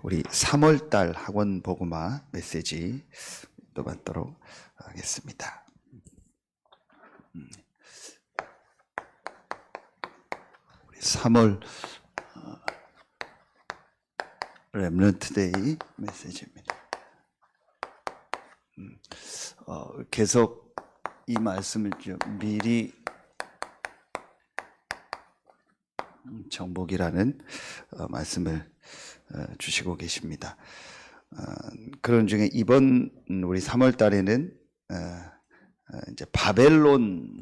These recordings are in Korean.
우리 3월달 학원 복음화 메시지 또 받도록 하겠습니다. 우리 3월 렘넌트 데이 메시지입니다. 계속 이 말씀을 좀 미리 정복이라는 말씀을 주시고 계십니다. 그런 중에 이번 우리 3월 달에는 이제 바벨론에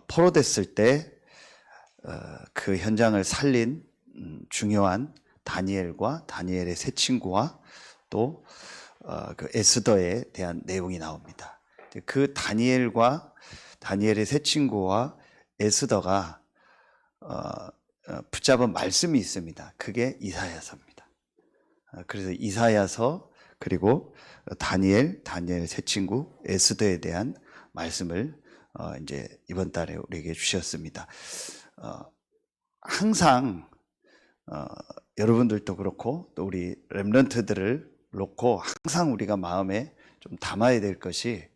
포로됐을 때 그 현장을 살린 중요한 다니엘과 다니엘의 세 친구와 또 그 에스더에 대한 내용이 나옵니다. 그 다니엘과 다니엘의 세 친구와 에스더가 붙잡은 말씀이 있습니다. 그게 이사야서입니다. 그래서 이사야서 그리고 다니엘의 세 친구 에스더에 대한 말씀을 이제 이번 달에 우리에게 주셨습니다. 항상 여러분들도 그렇고 또 우리 렘넌트들을 놓고 항상 우리가 마음에 좀 담아야 될 것이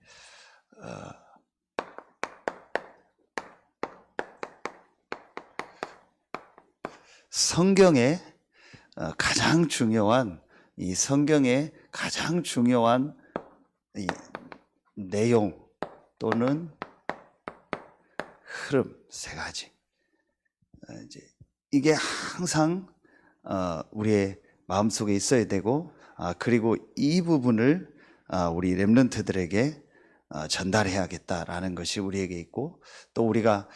성경의 가장 중요한 이 성경의 가장 중요한 이 내용 또는 흐름 세 가지. 이제 이게 항상 우리의 마음속에 있어야 되고 그리고 이 부분을 우리 렘넌트들에게 전달해야겠다라는 것이 우리에게 있고 또 우리가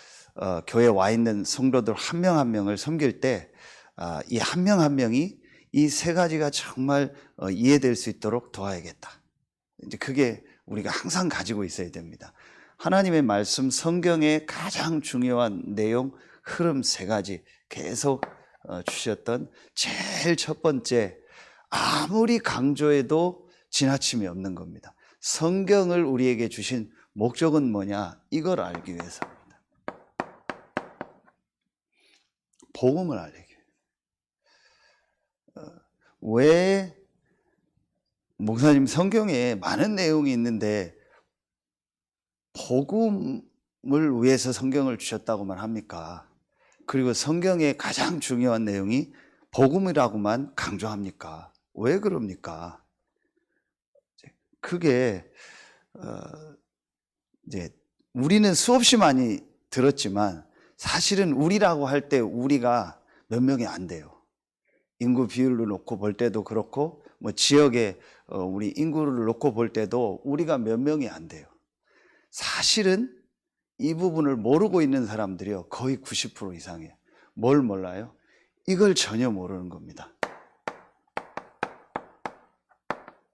교회에 와 있는 성도들 한 명 한 명을 섬길 때 이 한 명 한 명이 이 세 가지가 정말 이해될 수 있도록 도와야겠다. 이제 그게 우리가 항상 가지고 있어야 됩니다. 하나님의 말씀 성경의 가장 중요한 내용 흐름 세 가지 계속 주셨던 제일 첫 번째 아무리 강조해도 지나침이 없는 겁니다. 성경을 우리에게 주신 목적은 뭐냐? 이걸 알기 위해서입니다. 복음을 알기 위해서. 왜 목사님 성경에 많은 내용이 있는데 복음을 위해서 성경을 주셨다고만 합니까? 그리고 성경의 가장 중요한 내용이 복음이라고만 강조합니까? 왜 그럽니까? 그게 이제 우리는 수없이 많이 들었지만 사실은 우리라고 할 때 우리가 몇 명이 안 돼요. 인구 비율로 놓고 볼 때도 그렇고 뭐 지역에 우리 인구를 놓고 볼 때도 우리가 몇 명이 안 돼요. 사실은 이 부분을 모르고 있는 사람들이요 거의 90% 이상이에요. 뭘 몰라요? 이걸 전혀 모르는 겁니다.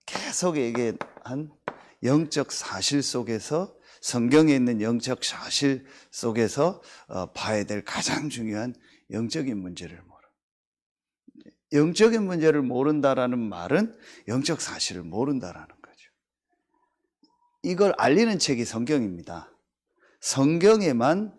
계속 얘기한 영적 사실 속에서 성경에 있는 영적 사실 속에서 봐야 될 가장 중요한 영적인 문제를 모르는. 영적인 문제를 모른다라는 말은 영적 사실을 모른다라는 거죠. 이걸 알리는 책이 성경입니다. 성경에만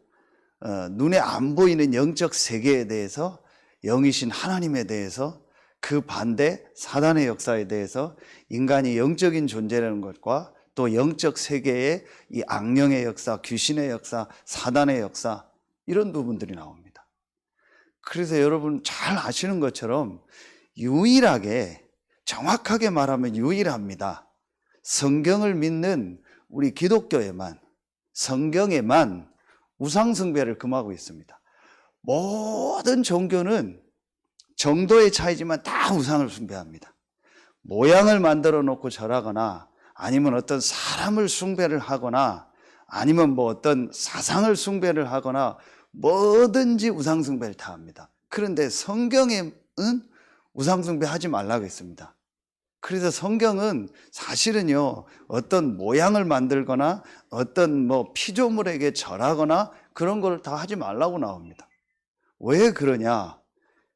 눈에 안 보이는 영적 세계에 대해서 영이신 하나님에 대해서 그 반대 사단의 역사에 대해서 인간이 영적인 존재라는 것과 또 영적 세계의 이 악령의 역사, 귀신의 역사, 사단의 역사 이런 부분들이 나옵니다. 그래서 여러분 잘 아시는 것처럼 유일하게 정확하게 말하면 유일합니다. 성경을 믿는 우리 기독교에만 성경에만 우상숭배를 금하고 있습니다. 모든 종교는 정도의 차이지만 다 우상을 숭배합니다. 모양을 만들어 놓고 절하거나 아니면 어떤 사람을 숭배를 하거나 아니면 뭐 어떤 사상을 숭배를 하거나 뭐든지 우상 숭배를 다 합니다. 그런데 성경에는 우상 숭배하지 말라고 했습니다. 그래서 성경은 사실은요 어떤 모양을 만들거나 어떤 뭐 피조물에게 절하거나 그런 걸 다 하지 말라고 나옵니다. 왜 그러냐?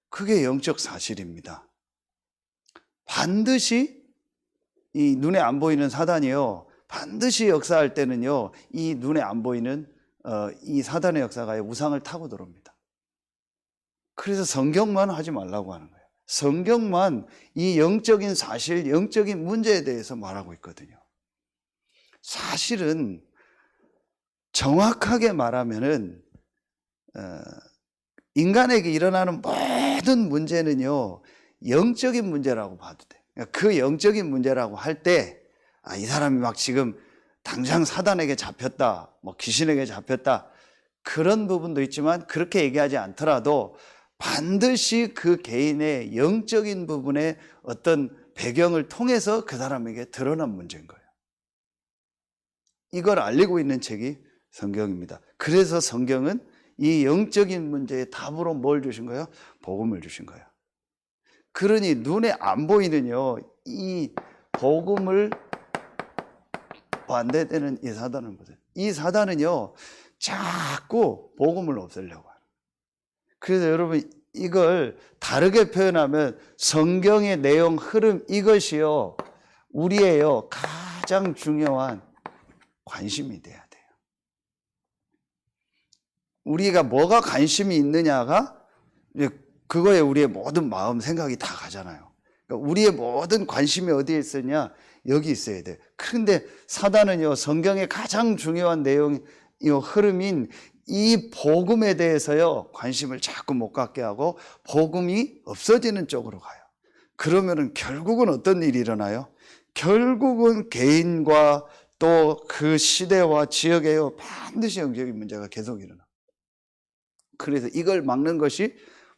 그게 영적 사실입니다. 반드시 이 눈에 안 보이는 사단이요 반드시 역사할 때는요 이 눈에 안 보이는 이 사단의 역사가 우상을 타고 들어옵니다. 그래서 성경만 하지 말라고 하는 거예요. 성경만 이 영적인 사실, 영적인 문제에 대해서 말하고 있거든요. 사실은 정확하게 말하면은 인간에게 일어나는 모든 문제는요, 영적인 문제라고 봐도 돼요. 그 영적인 문제라고 할 때, 이 사람이 막 지금 당장 사단에게 잡혔다, 뭐 귀신에게 잡혔다, 그런 부분도 있지만 그렇게 얘기하지 않더라도 반드시 그 개인의 영적인 부분의 어떤 배경을 통해서 그 사람에게 드러난 문제인 거예요. 이걸 알리고 있는 책이 성경입니다. 그래서 성경은 이 영적인 문제의 답으로 뭘 주신 거예요? 복음을 주신 거예요. 그러니 눈에 안 보이는요, 이 복음을 반대되는 이 사단은 보세요. 이 사단은요, 자꾸 복음을 없애려고 하는. 그래서 여러분, 이걸 다르게 표현하면 성경의 내용, 흐름, 이것이요, 우리의 가장 중요한 관심이 돼야 돼요. 우리가 뭐가 관심이 있느냐가 그거에 우리의 모든 마음, 생각이 다 가잖아요. 그러니까 우리의 모든 관심이 어디에 있었냐? 여기 있어야 돼요. 그런데 사단은요, 성경의 가장 중요한 내용, 이 흐름인 이 복음에 대해서요, 관심을 자꾸 못 갖게 하고 복음이 없어지는 쪽으로 가요. 그러면은 결국은 어떤 일이 일어나요? 결국은 개인과 또 그 시대와 지역에요, 반드시 영적인 문제가 계속 일어나. 그래서 이걸 막는 것이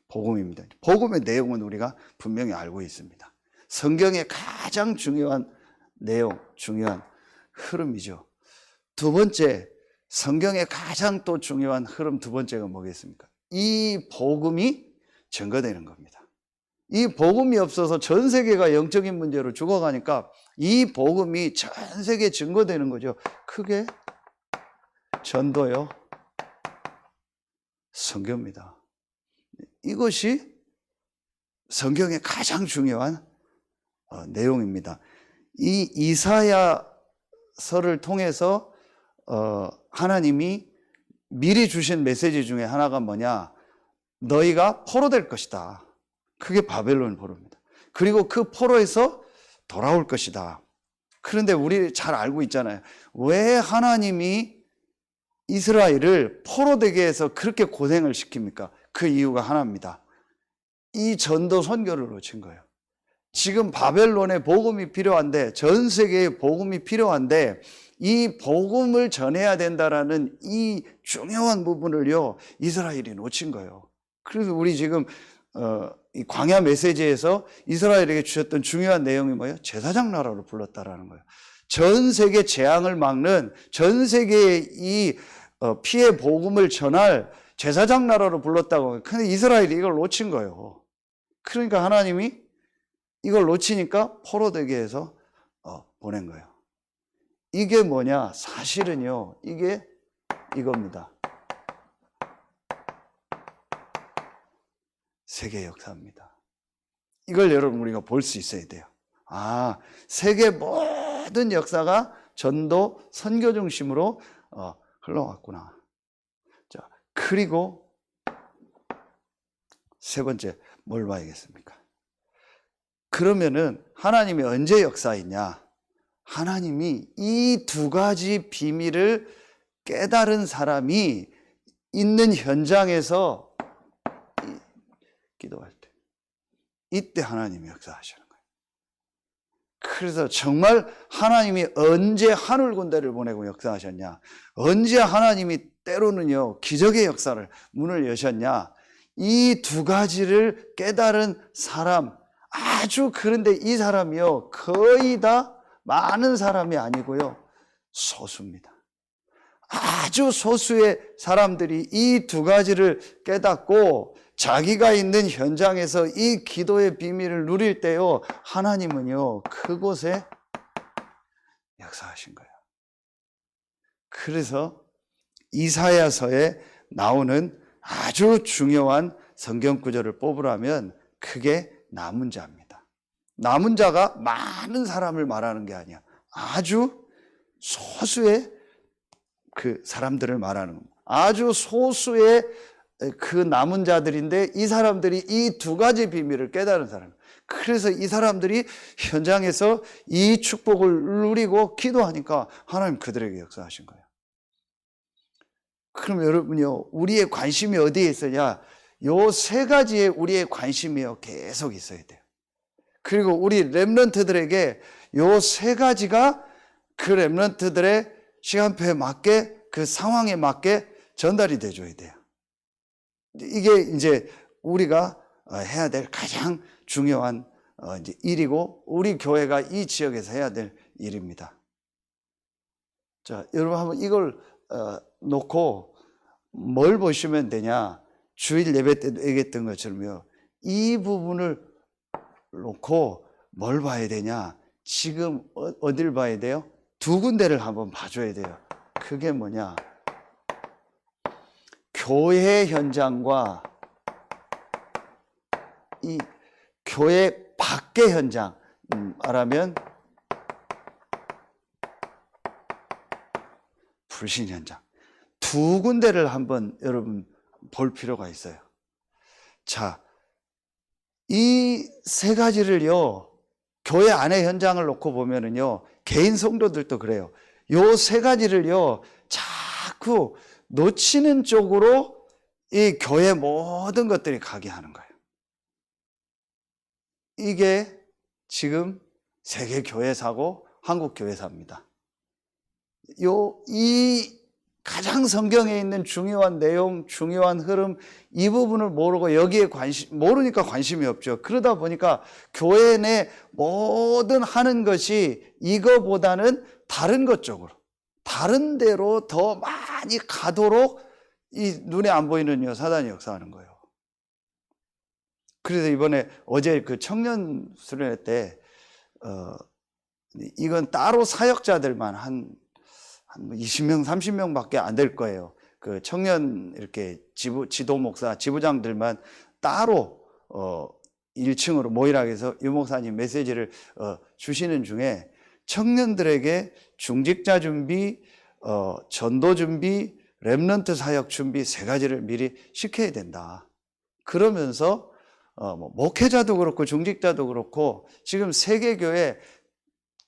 복음입니다. 복음의 내용은 우리가 분명히 알고 있습니다. 성경의 가장 중요한 내용, 중요한 흐름이죠. 두 번째, 성경의 가장 또 중요한 흐름 두 번째가 뭐겠습니까? 이 복음이 증거되는 겁니다. 이 복음이 없어서 전 세계가 영적인 문제로 죽어가니까 이 복음이 전 세계에 증거되는 거죠. 크게 전도요, 성경입니다. 이것이 성경의 가장 중요한 내용입니다. 이 이사야서를 통해서 하나님이 미리 주신 메시지 중에 하나가 뭐냐? 너희가 포로될 것이다. 그게 바벨론 포로입니다. 그리고 그 포로에서 돌아올 것이다. 그런데 우리 잘 알고 있잖아요. 왜 하나님이 이스라엘을 포로되게 해서 그렇게 고생을 시킵니까? 그 이유가 하나입니다. 이 전도 선교를 놓친 거예요. 지금 바벨론에 복음이 필요한데, 전 세계에 복음이 필요한데, 이 복음을 전해야 된다라는 이 중요한 부분을요, 이스라엘이 놓친 거예요. 그래서 우리 지금 이 광야 메시지에서 이스라엘에게 주셨던 중요한 내용이 뭐예요? 제사장 나라로 불렀다라는 거예요. 전 세계 재앙을 막는, 전 세계에 이 피해 복음을 전할 제사장 나라로 불렀다고. 근데 이스라엘이 이걸 놓친 거예요. 그러니까 하나님이 이걸 놓치니까 포로되게 해서 보낸 거예요. 이게 뭐냐? 사실은요, 이게 이겁니다. 세계 역사입니다. 이걸 여러분 우리가 볼 수 있어야 돼요. 세계 모든 역사가 전도, 선교 중심으로 흘러왔구나. 자, 그리고 세 번째, 뭘 봐야겠습니까? 그러면은 하나님이 언제 역사했냐? 하나님이 이 두 가지 비밀을 깨달은 사람이 있는 현장에서 기도할 때, 이때 하나님이 역사하시는 거예요. 그래서 정말 하나님이 언제 하늘 군대를 보내고 역사하셨냐? 언제 하나님이 때로는요, 기적의 역사를, 문을 여셨냐? 이 두 가지를 깨달은 사람, 그런데 이 사람이요, 거의 다 많은 사람이 아니고요, 소수입니다. 아주 소수의 사람들이 이 두 가지를 깨닫고 자기가 있는 현장에서 이 기도의 비밀을 누릴 때요, 하나님은요, 그곳에 역사하신 거예요. 그래서 이사야서에 나오는 아주 중요한 성경 구절을 뽑으라면 그게 남은 자입니다. 남은 자가 많은 사람을 말하는 게 아니야. 아주 소수의 그 사람들을 말하는 겁니다. 아주 소수의 그 남은 자들인데 이 사람들이 이 두 가지 비밀을 깨달은 사람. 그래서 이 사람들이 현장에서 이 축복을 누리고 기도하니까 하나님 그들에게 역사하신 거예요. 그럼 여러분요, 우리의 관심이 어디에 있으냐? 요 세 가지에 우리의 관심이요 계속 있어야 돼요. 그리고 우리 렘넌트들에게 요 세 가지가 그 렘넌트들의 시간표에 맞게, 그 상황에 맞게 전달이 돼줘야 돼요. 이게 이제 우리가 해야 될 가장 중요한 이제 일이고, 우리 교회가 이 지역에서 해야 될 일입니다. 자, 여러분 한번 이걸 놓고 뭘 보시면 되냐? 주일 예배 때도 얘기했던 것처럼요, 이 부분을 놓고 뭘 봐야 되냐? 지금 어딜 봐야 돼요? 두 군데를 한번 봐줘야 돼요. 그게 뭐냐? 교회 현장과 이 교회 밖의 현장, 말하면 불신 현장, 두 군데를 한번 여러분 볼 필요가 있어요. 자, 이 세 가지를요, 교회 안의 현장을 놓고 보면은요, 개인 성도들도 그래요. 요 세 가지를요, 자꾸 놓치는 쪽으로 이 교회 모든 것들이 가게 하는 거예요. 이게 지금 세계 교회사고 한국 교회사입니다. 이 가장 성경에 있는 중요한 내용, 중요한 흐름, 이 부분을 모르고 여기에 모르니까 관심이 없죠. 그러다 보니까 교회 내 모든 하는 것이 이거보다는 다른 것 쪽으로, 다른 데로 더 많이 가도록 이 눈에 안 보이는 사단이 역사하는 거예요. 그래서 이번에 어제 그 청년 수련회 때, 이건 따로 사역자들만 한 20명, 30명밖에 안 될 거예요. 그 청년 이렇게 지도 목사, 지부장들만 따로 1층으로 모이라 해서 유 목사님 메시지를 주시는 중에 청년들에게 중직자 준비, 전도 준비, 렘넌트 사역 준비 세 가지를 미리 시켜야 된다. 그러면서 목회자도 그렇고 중직자도 그렇고 지금 세계교회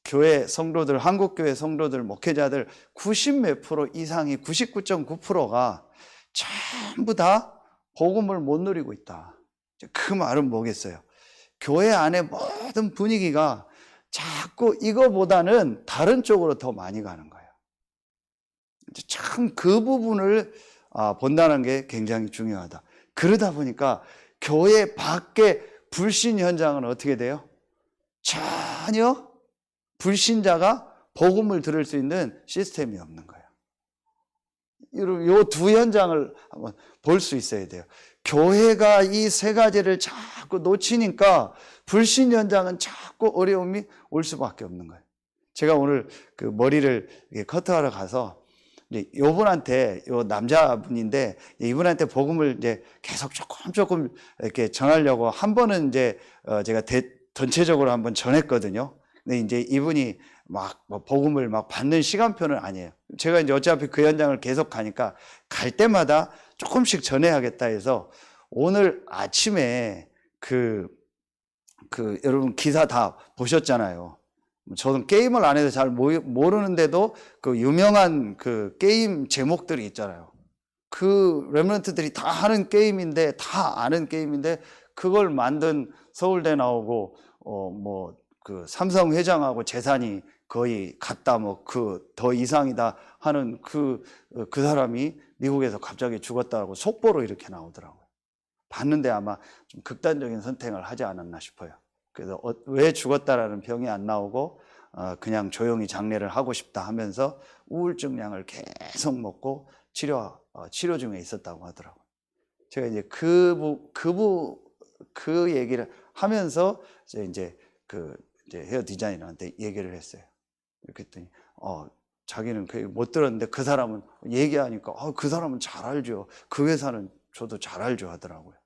교회 성도들, 한국교회 성도들, 목회자들 90몇 프로 이상이 99.9%가 전부 다 복음을 못 누리고 있다. 그 말은 뭐겠어요? 교회 안에 모든 분위기가 자꾸 이거보다는 다른 쪽으로 더 많이 가는 거예요. 참 그 부분을 본다는 게 굉장히 중요하다. 그러다 보니까 교회 밖의 불신 현장은 어떻게 돼요? 전혀 불신자가 복음을 들을 수 있는 시스템이 없는 거예요. 여러분, 요 두 현장을 한번 볼 수 있어야 돼요. 교회가 이 세 가지를 자꾸 놓치니까 불신 현장은 자꾸 어려움이 올 수밖에 없는 거예요. 제가 오늘 그 머리를 커트하러 가서 요분한테, 요 남자분인데 이분한테 복음을 이제 계속 조금 이렇게 전하려고 한 번은 이제 제가 전체적으로 한번 전했거든요. 근데 이제 이분이 막 복음을 막 받는 시간표는 아니에요. 제가 이제 어차피 그 현장을 계속 가니까 갈 때마다 조금씩 전해야겠다 해서 오늘 아침에 여러분 기사 다 보셨잖아요. 저는 게임을 안 해서 잘 모르는데도 그 유명한 그 게임 제목들이 있잖아요. 그 렘넌트들이 다 하는 게임인데, 다 아는 게임인데, 그걸 만든 서울대 나오고 그 삼성 회장하고 재산이 거의 같다, 더 이상이다 하는 그 사람이 미국에서 갑자기 죽었다고 속보로 이렇게 나오더라고요. 봤는데 아마 좀 극단적인 선택을 하지 않았나 싶어요. 그래서 왜 죽었다라는 병이 안 나오고 그냥 조용히 장례를 하고 싶다 하면서 우울증약을 계속 먹고 치료 중에 있었다고 하더라고요. 제가 이제 그 얘기를 하면서 이제 헤어 디자이너한테 얘기를 했어요. 그랬더니 자기는 못 들었는데 그 사람은 얘기하니까 그 사람은 잘 알죠. 그 회사는 저도 잘 알죠 하더라고요.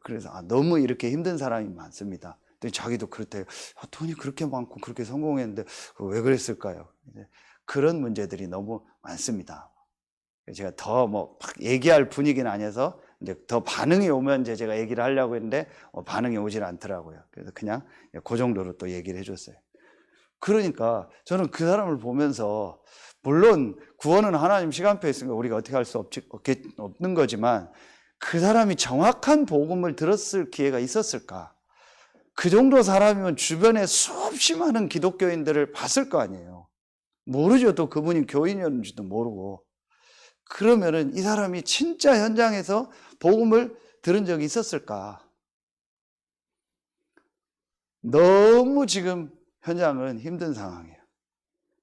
그래서 너무 이렇게 힘든 사람이 많습니다. 자기도 그렇대요. 돈이 그렇게 많고 그렇게 성공했는데 왜 그랬을까요? 그런 문제들이 너무 많습니다. 제가 더 뭐 막 얘기할 분위기는 아니어서 이제 더 반응이 오면 이제 제가 얘기를 하려고 했는데 반응이 오질 않더라고요. 그래서 그냥 그 정도로 또 얘기를 해줬어요. 그러니까 저는 그 사람을 보면서, 물론 구원은 하나님 시간표에 있으니까 우리가 어떻게 할 수 없는 거지만, 그 사람이 정확한 복음을 들었을 기회가 있었을까? 그 정도 사람이면 주변에 수없이 많은 기독교인들을 봤을 거 아니에요. 모르죠. 또 그분이 교인이었는지도 모르고. 그러면은 이 사람이 진짜 현장에서 복음을 들은 적이 있었을까? 너무 지금 현장은 힘든 상황이에요.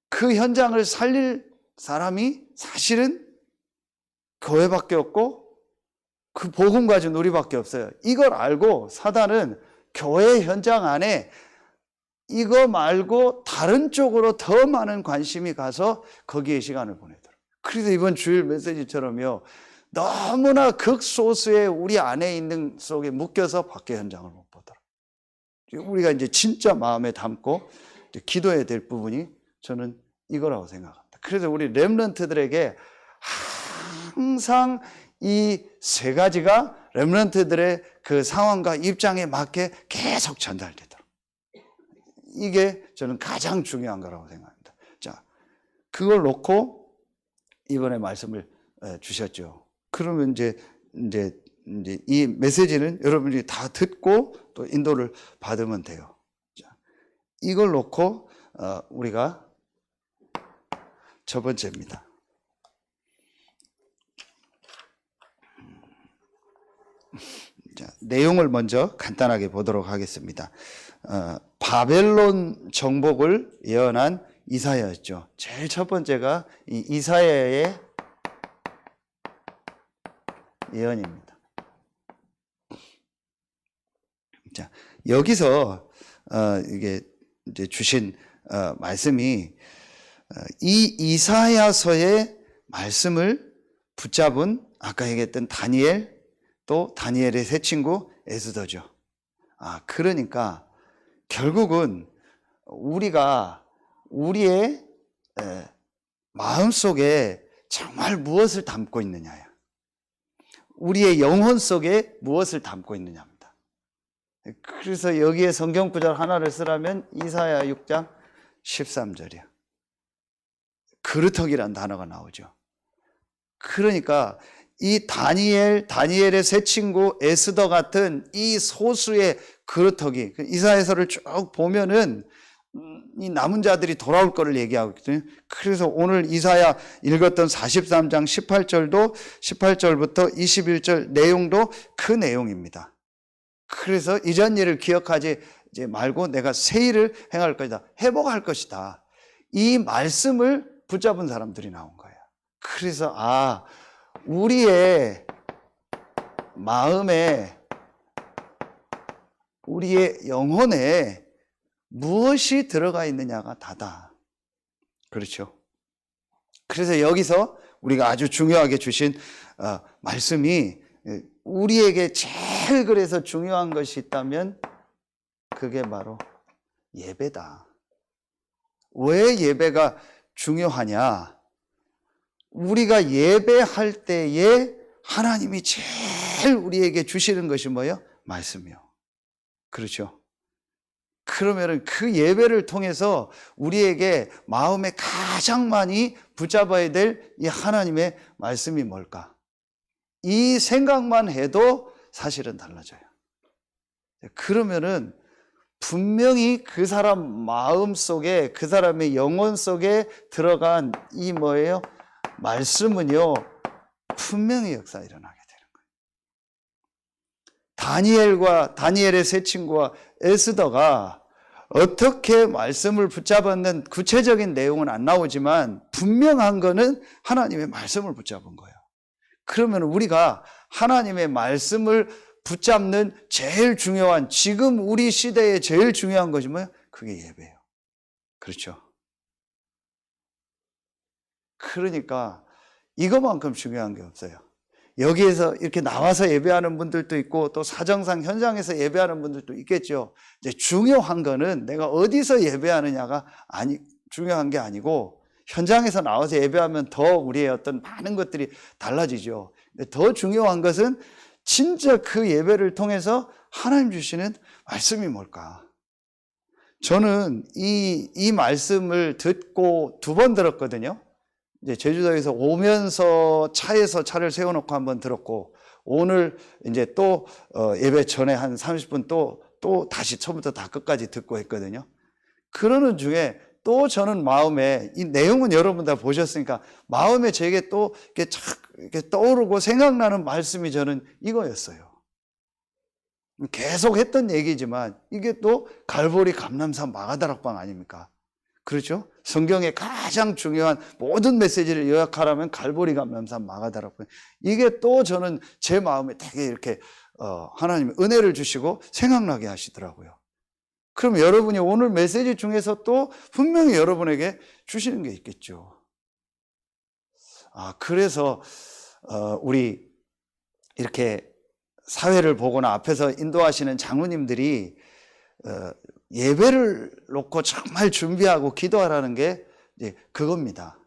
그 현장을 살릴 사람이 사실은 교회밖에 없고 그 복음 가진 우리밖에 없어요. 이걸 알고 사단은 교회 현장 안에 이거 말고 다른 쪽으로 더 많은 관심이 가서 거기에 시간을 보내더라고요. 그래서 이번 주일 메시지처럼요, 너무나 극소수의 우리 안에 있는 속에 묶여서 밖에 현장을 못 보더라고요. 우리가 이제 진짜 마음에 담고 기도해야 될 부분이 저는 이거라고 생각합니다. 그래서 우리 렘넌트들에게 항상 이 세 가지가 렘넌트들의 그 상황과 입장에 맞게 계속 전달되도록, 이게 저는 가장 중요한 거라고 생각합니다. 자, 그걸 놓고 이번에 말씀을 주셨죠. 그러면 이제 이 메시지는 여러분이 다 듣고 또 인도를 받으면 돼요. 자, 이걸 놓고 우리가 첫 번째입니다. 자, 내용을 먼저 간단하게 보도록 하겠습니다. 바벨론 정복을 예언한 이사야였죠. 제일 첫 번째가 이 이사야의 예언입니다. 자, 여기서 이게 이제 주신 말씀이 이 이사야서의 말씀을 붙잡은 아까 얘기했던 다니엘, 또 다니엘의 세 친구 에스더죠. 그러니까 결국은 우리가 우리의 마음속에 정말 무엇을 담고 있느냐야, 우리의 영혼 속에 무엇을 담고 있느냐입니다. 그래서 여기에 성경 구절 하나를 쓰라면 이사야 6장 13절이야. 그루터기란 단어가 나오죠. 그러니까 이 다니엘의 세 친구 에스더 같은 이 소수의 그루터기, 이사야서를 쭉 보면은 이 남은 자들이 돌아올 거를 얘기하고 있거든요. 그래서 오늘 이사야 읽었던 43장 18절부터 21절 내용도 그 내용입니다. 그래서 이전 일을 기억하지 말고 내가 새 일을 행할 것이다, 회복할 것이다, 이 말씀을 붙잡은 사람들이 나온 거예요. 그래서 우리의 마음에, 우리의 영혼에 무엇이 들어가 있느냐가 다다. 그렇죠. 그래서 여기서 우리가 아주 중요하게 주신 말씀이, 우리에게 제일 그래서 중요한 것이 있다면 그게 바로 예배다. 왜 예배가 중요하냐? 우리가 예배할 때에 하나님이 제일 우리에게 주시는 것이 뭐예요? 말씀이요. 그렇죠. 그러면은 그 예배를 통해서 우리에게 마음에 가장 많이 붙잡아야 될 이 하나님의 말씀이 뭘까? 이 생각만 해도 사실은 달라져요. 그러면은 분명히 그 사람 마음 속에, 그 사람의 영혼 속에 들어간 이 뭐예요? 말씀은요, 분명히 역사 일어나게 되는 거예요. 다니엘의 세 친구와 에스더가 어떻게 말씀을 붙잡았는 구체적인 내용은 안 나오지만 분명한 거는 하나님의 말씀을 붙잡은 거예요. 그러면 우리가 하나님의 말씀을 붙잡는 제일 중요한, 지금 우리 시대에 제일 중요한 것이 뭐예요? 그게 예배예요. 그렇죠. 그러니까 이것만큼 중요한 게 없어요. 여기에서 이렇게 나와서 예배하는 분들도 있고 또 사정상 현장에서 예배하는 분들도 있겠죠. 이제 중요한 거는 내가 어디서 예배하느냐가 중요한 게 아니고 현장에서 나와서 예배하면 더 우리의 어떤 많은 것들이 달라지죠. 더 중요한 것은 진짜 그 예배를 통해서 하나님 주시는 말씀이 뭘까? 저는 이 말씀을 듣고 2번 들었거든요. 이제 제주도에서 오면서 차에서 차를 세워놓고 한번 들었고, 오늘 이제 또 예배 전에 한 30분 또 다시 처음부터 다 끝까지 듣고 했거든요. 그러는 중에 또 저는 마음에, 이 내용은 여러분 다 보셨으니까 마음에 제게 또 이렇게 착 이렇게 떠오르고 생각나는 말씀이 저는 이거였어요. 계속 했던 얘기지만 이게 또 갈보리 감람산 마가다락방 아닙니까? 그렇죠? 성경의 가장 중요한 모든 메시지를 요약하라면 갈보리 감람산 마가다락방. 이게 또 저는 제 마음에 되게 이렇게 하나님이 은혜를 주시고 생각나게 하시더라고요. 그럼 여러분이 오늘 메시지 중에서 또 분명히 여러분에게 주시는 게 있겠죠. 그래서 우리 이렇게 사회를 보거나 앞에서 인도하시는 장로님들이 예배를 놓고 정말 준비하고 기도하라는 게 이제 그겁니다.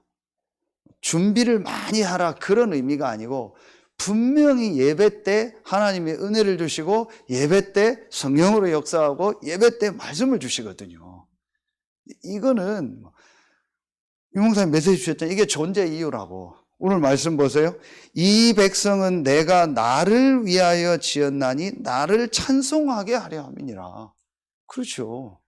준비를 많이 하라 그런 의미가 아니고, 분명히 예배 때 하나님의 은혜를 주시고, 예배 때 성령으로 역사하고, 예배 때 말씀을 주시거든요. 이거는 유 목사님 메시지 주셨잖아요. 이게 존재 이유라고. 오늘 말씀 보세요. 이 백성은 내가 나를 위하여 지었나니 나를 찬송하게 하려 함이니라. 그렇죠.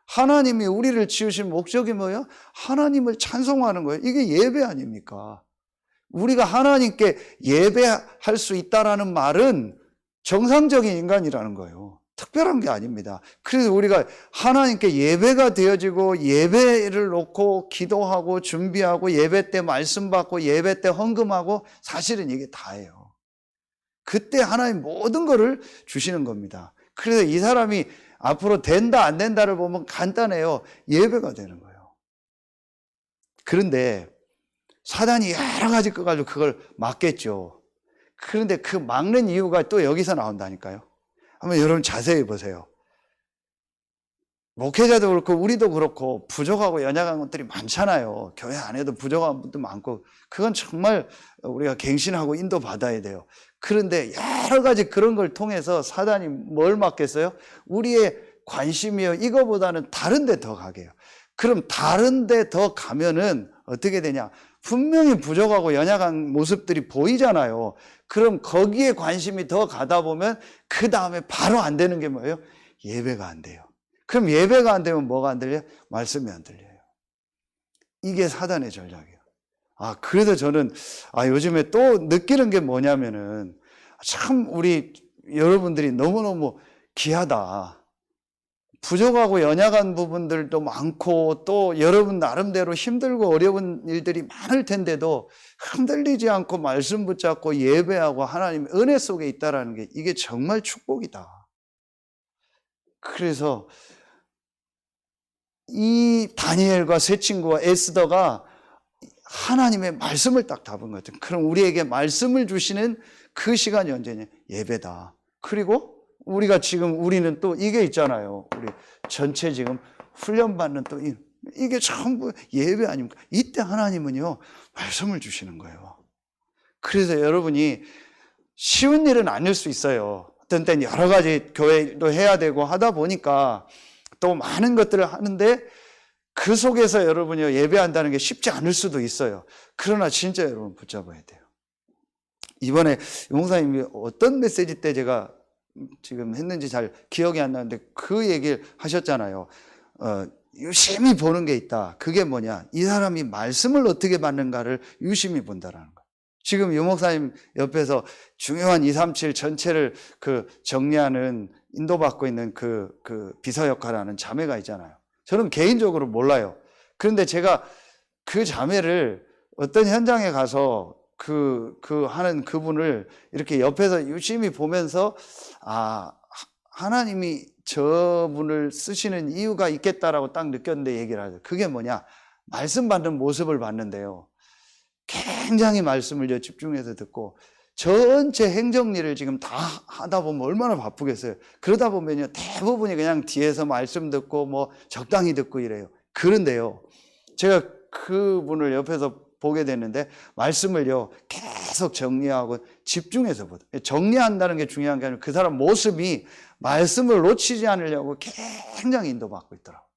하나님이 우리를 지으신 목적이 뭐예요? 하나님을 찬송하는 거예요. 이게 예배 아닙니까? 우리가 하나님께 예배할 수 있다라는 말은 정상적인 인간이라는 거예요. 특별한 게 아닙니다. 그래서 우리가 하나님께 예배가 되어지고, 예배를 놓고 기도하고 준비하고, 예배 때 말씀 받고, 예배 때 헌금하고, 사실은 이게 다예요. 그때 하나님 모든 것을 주시는 겁니다. 그래서 이 사람이 앞으로 된다 안 된다를 보면 간단해요. 예배가 되는 거예요. 그런데 사단이 여러 가지 거 가지고 그걸 막겠죠. 그런데 그 막는 이유가 또 여기서 나온다니까요. 한번 여러분 자세히 보세요. 목회자도 그렇고 우리도 그렇고 부족하고 연약한 것들이 많잖아요. 교회 안에도 부족한 분도 많고, 그건 정말 우리가 갱신하고 인도받아야 돼요. 그런데 여러 가지 그런 걸 통해서 사단이 뭘 막겠어요? 우리의 관심이요, 이거보다는 다른 데 더 가게 해요. 그럼 다른 데 더 가면은 어떻게 되냐? 분명히 부족하고 연약한 모습들이 보이잖아요. 그럼 거기에 관심이 더 가다 보면 그 다음에 바로 안 되는 게 뭐예요? 예배가 안 돼요. 그럼 예배가 안 되면 뭐가 안 들려요? 말씀이 안 들려요. 이게 사단의 전략이에요. 그래서 저는 요즘에 또 느끼는 게 뭐냐면은, 참 우리 여러분들이 너무너무 귀하다. 부족하고 연약한 부분들도 많고, 또 여러분 나름대로 힘들고 어려운 일들이 많을 텐데도 흔들리지 않고 말씀 붙잡고 예배하고 하나님의 은혜 속에 있다라는 게, 이게 정말 축복이다. 그래서 이 다니엘과 세 친구와 에스더가 하나님의 말씀을 딱 잡은 것 같아요. 그럼 우리에게 말씀을 주시는 그 시간이 언제냐? 예배다. 그리고 우리는 또 이게 있잖아요. 우리 전체 지금 훈련받는 또 이게 전부 예배 아닙니까? 이때 하나님은요, 말씀을 주시는 거예요. 그래서 여러분이 쉬운 일은 아닐 수 있어요. 어떤 때는 여러 가지 교회도 해야 되고 하다 보니까 또 많은 것들을 하는데, 그 속에서 여러분이 예배한다는 게 쉽지 않을 수도 있어요. 그러나 진짜 여러분 붙잡아야 돼요. 이번에 용사님이 어떤 메시지 때 제가 지금 했는지 잘 기억이 안 나는데 그 얘기를 하셨잖아요. 유심히 보는 게 있다. 그게 뭐냐? 이 사람이 말씀을 어떻게 받는가를 유심히 본다라는 거예요. 지금 유 목사님 옆에서 중요한 237 전체를 정리하는, 인도받고 있는 그 비서 역할을 하는 자매가 있잖아요. 저는 개인적으로 몰라요. 그런데 제가 그 자매를 어떤 현장에 가서 하는 그분을 이렇게 옆에서 유심히 보면서, 하나님이 저분을 쓰시는 이유가 있겠다라고 딱 느꼈는데 얘기를 하죠. 그게 뭐냐? 말씀 받는 모습을 봤는데요, 굉장히 말씀을 집중해서 듣고, 전체 행정일을 지금 다 하다 보면 얼마나 바쁘겠어요. 그러다 보면요, 대부분이 그냥 뒤에서 말씀 듣고 뭐 적당히 듣고 이래요. 그런데요, 제가 그분을 옆에서 보게 되는데 말씀을요 계속 정리하고 집중해서 보다. 정리한다는 게 중요한 게 아니라 그 사람 모습이 말씀을 놓치지 않으려고 굉장히 인도받고 있더라고요.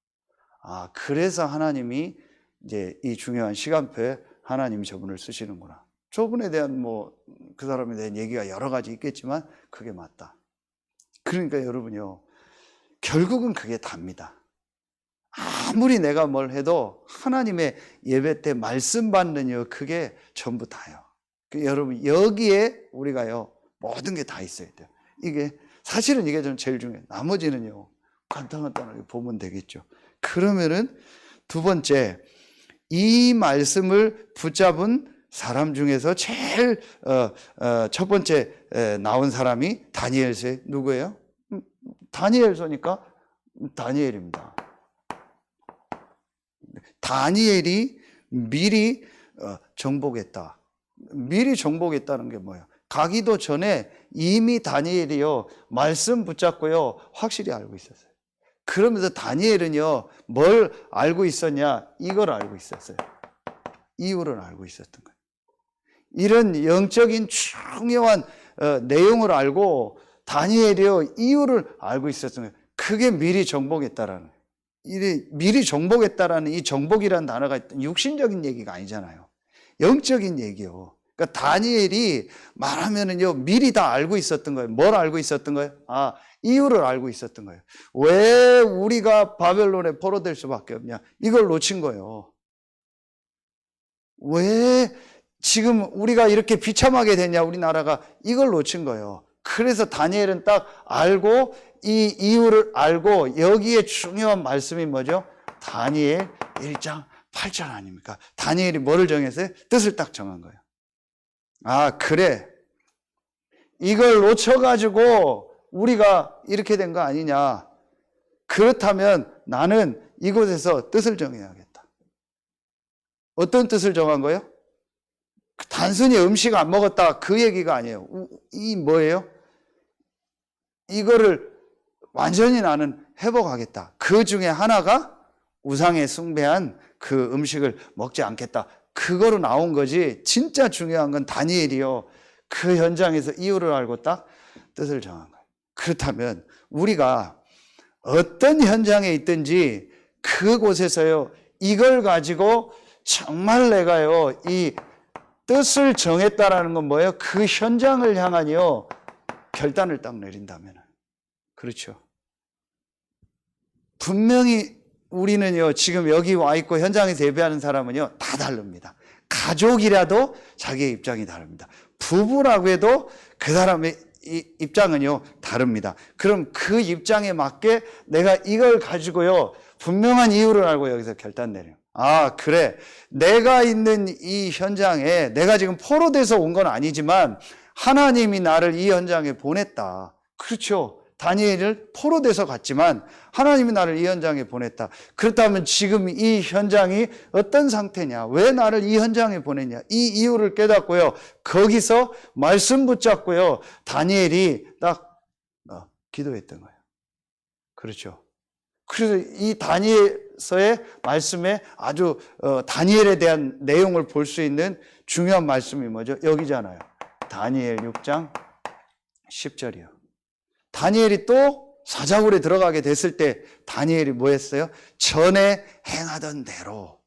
그래서 하나님이 이제 이 중요한 시간표에 하나님이 저분을 쓰시는구나. 저분에 대한 그 사람에 대한 얘기가 여러 가지 있겠지만 그게 맞다. 그러니까 여러분요, 결국은 그게 답니다. 아무리 내가 뭘 해도 하나님의 예배 때 말씀 받는 그게 전부 다요. 여러분, 여기에 우리가요, 모든 게 다 있어야 돼요. 사실은 이게 좀 제일 중요해요. 나머지는요, 간단하게 보면 되겠죠. 그러면은 두 번째, 이 말씀을 붙잡은 사람 중에서 제일 첫 번째 나온 사람이 다니엘서에 누구예요? 다니엘서니까 다니엘입니다. 다니엘이 미리 정복했다. 미리 정복했다는 게 뭐예요? 가기도 전에 이미 다니엘이요 말씀 붙잡고요 확실히 알고 있었어요. 그러면서 다니엘은요 뭘 알고 있었냐? 이걸 알고 있었어요. 이유를 알고 있었던 거예요. 이런 영적인 중요한 내용을 알고 다니엘이요 이유를 알고 있었던 거예요. 그게 미리 정복했다라는 거예요. 미리 정복했다라는 이 정복이라는 단어가 육신적인 얘기가 아니잖아요. 영적인 얘기요. 그러니까 다니엘이 말하면은요 미리 다 알고 있었던 거예요. 뭘 알고 있었던 거예요? 이유를 알고 있었던 거예요. 왜 우리가 바벨론에 포로될 수밖에 없냐? 이걸 놓친 거예요. 왜 지금 우리가 이렇게 비참하게 됐냐? 우리나라가 이걸 놓친 거예요. 그래서 다니엘은 딱 알고 이 이유를 알고 여기에 중요한 말씀이 뭐죠? 다니엘 1장 8절 아닙니까? 다니엘이 뭐를 정했어요? 뜻을 딱 정한 거예요. 그래. 이걸 놓쳐가지고 우리가 이렇게 된 거 아니냐. 그렇다면 나는 이곳에서 뜻을 정해야겠다. 어떤 뜻을 정한 거예요? 단순히 음식 안 먹었다 그 얘기가 아니에요. 이 뭐예요? 이거를 완전히 나는 회복하겠다. 그 중에 하나가 우상에 숭배한 그 음식을 먹지 않겠다. 그거로 나온 거지. 진짜 중요한 건 다니엘이요. 그 현장에서 이유를 알고 딱 뜻을 정한 거예요. 그렇다면 우리가 어떤 현장에 있든지 그곳에서요. 이걸 가지고 정말 내가요. 이 뜻을 정했다라는 건 뭐예요? 그 현장을 향한요. 결단을 딱 내린다면. 그렇죠. 분명히 우리는요, 지금 여기 와 있고 현장에서 예배하는 사람은요, 다 다릅니다. 가족이라도 자기의 입장이 다릅니다. 부부라고 해도 그 사람의 입장은요, 다릅니다. 그럼 그 입장에 맞게 내가 이걸 가지고요, 분명한 이유를 알고 여기서 결단 내려요. 그래. 내가 있는 이 현장에 내가 지금 포로돼서 온 건 아니지만 하나님이 나를 이 현장에 보냈다. 그렇죠. 다니엘을 포로돼서 갔지만 하나님이 나를 이 현장에 보냈다. 그렇다면 지금 이 현장이 어떤 상태냐? 왜 나를 이 현장에 보냈냐? 이 이유를 깨닫고요. 거기서 말씀 붙잡고요. 다니엘이 딱 기도했던 거예요. 그렇죠. 그래서 이 다니엘서의 말씀에 아주 다니엘에 대한 내용을 볼 수 있는 중요한 말씀이 뭐죠? 여기잖아요. 다니엘 6장 10절이요. 다니엘이 또 사자굴에 들어가게 됐을 때 다니엘이 뭐 했어요? 전에 행하던 대로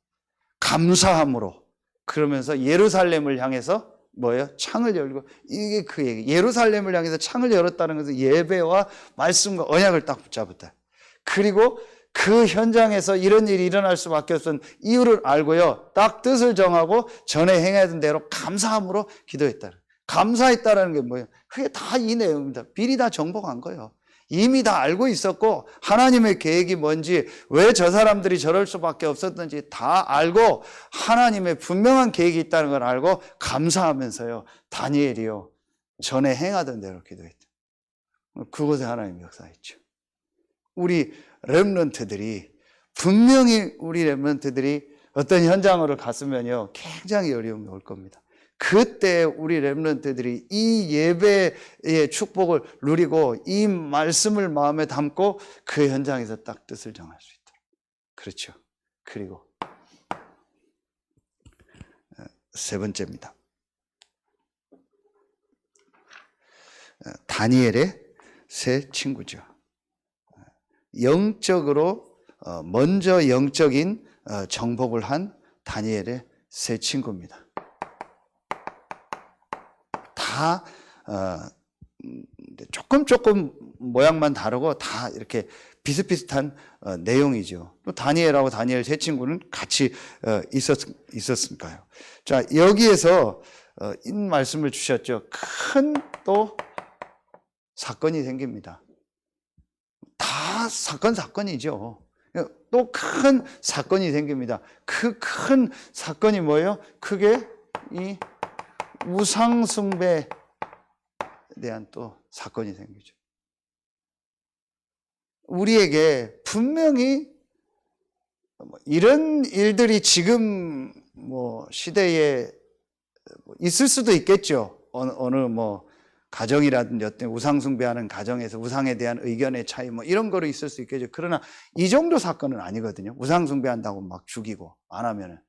감사함으로 그러면서 예루살렘을 향해서 뭐예요? 창을 열고 이게 그 얘기. 예루살렘을 향해서 창을 열었다는 것은 예배와 말씀과 언약을 딱 붙잡았다. 그리고 그 현장에서 이런 일이 일어날 수밖에 없었던 이유를 알고요. 딱 뜻을 정하고 전에 행하던 대로 감사함으로 기도했다. 감사했다라는 게 뭐예요? 그게 다 이 내용입니다. 미리 다 정복한 거예요. 이미 다 알고 있었고 하나님의 계획이 뭔지 왜 저 사람들이 저럴 수밖에 없었는지 다 알고 하나님의 분명한 계획이 있다는 걸 알고 감사하면서요. 다니엘이요. 전에 행하던 대로 기도했다. 그곳에 하나님이 역사했죠. 우리 렘넌트들이 분명히 우리 렘넌트들이 어떤 현장으로 갔으면요. 굉장히 어려움이 올 겁니다. 그때 우리 렘넌트들이 이 예배의 축복을 누리고 이 말씀을 마음에 담고 그 현장에서 딱 뜻을 정할 수 있도록. 그렇죠. 그리고 세 번째입니다. 다니엘의 세 친구죠. 영적으로 먼저 영적인 정복을 한 다니엘의 세 친구입니다. 다 조금 모양만 다르고 다 이렇게 비슷비슷한 내용이죠. 또 다니엘하고 다니엘 세 친구는 같이 있었으니까요. 자, 여기에서 이 말씀을 주셨죠. 큰 또 사건이 생깁니다. 다 사건이죠. 또 큰 사건이 생깁니다. 그 큰 사건이 뭐예요? 크게 이 우상숭배에 대한 또 사건이 생기죠. 우리에게 분명히 이런 일들이 지금 시대에 있을 수도 있겠죠. 어느 가정이라든지 어떤 우상숭배하는 가정에서 우상에 대한 의견의 차이 이런 거로 있을 수 있겠죠. 그러나 이 정도 사건은 아니거든요. 우상숭배한다고 막 죽이고 안 하면은